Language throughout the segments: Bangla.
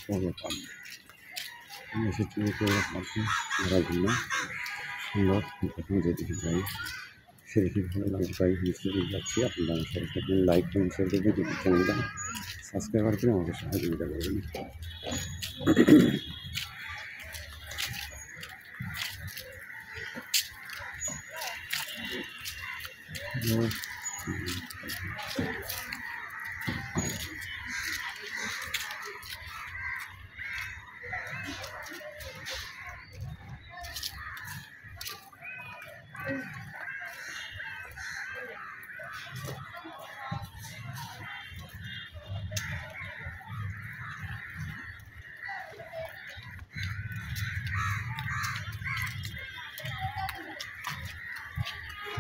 পার্ক এসেছি পার্কে ঘোরার জন্য। সুন্দর এখন যেদিকে যাই সেদিকে ভালো লাগে, তাই নিশ্চয়ই যাচ্ছি। আপনারা আমার সাথে থাকবেন, লাইক কমেন্ট শেয়ার করবেন, ইউটিউব চ্যানেলটা সাবস্ক্রাইব করে আমাকে সহযোগিতা করবেন।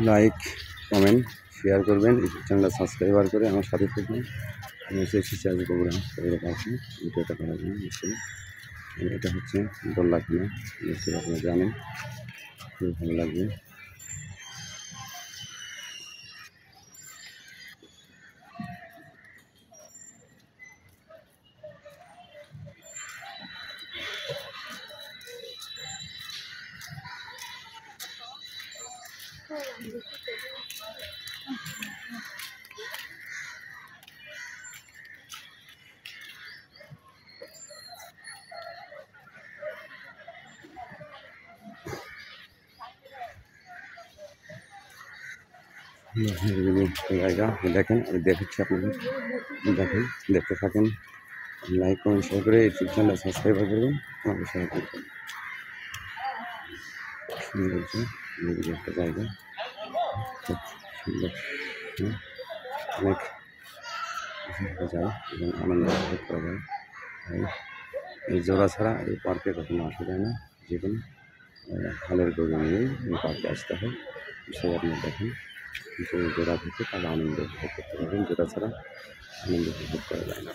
লাইক কমেন্ট শেয়ার করবেন, ইউটিউব চ্যানেলটা সাবস্ক্রাইবার করে আমার সাথে থাকবেন। আমি এসেছি চার্জ প্রোগ্রাম করে পাচ্ছি ভিডিওটা করার জন্য। নিশ্চয়ই এটা হচ্ছে দোল্লাখানা, নিশ্চয়ই আপনারা জানেন, খুব ভালো লাগবে। জায়গা দেখেন, আমি দেখাচ্ছি আপনাদের, দেখেন, দেখতে থাকেন। লাইক কমেন্ট শেয়ার করে ইউটিউব চ্যানেল সাবস্ক্রাইব করবেন, আমাকে সহায়তা করবেন। সৌন্দর্য একটা জায়গা, খুব সুন্দর, অনেক দেখা যায় এবং আনন্দ উপভোগ করা যায়। তাই এই জোড়া ছাড়া এই পার্কে কখনো আসা যায় না। যে কোনো হালের গরু নিয়েই এই পার্কে আসতে হয়। সেই আপনি দেখেন যে জোড়া থেকে তারা আনন্দ উপভোগ করতে পারবেন, জোড়া ছাড়া আনন্দ উপভোগ করা যায় না।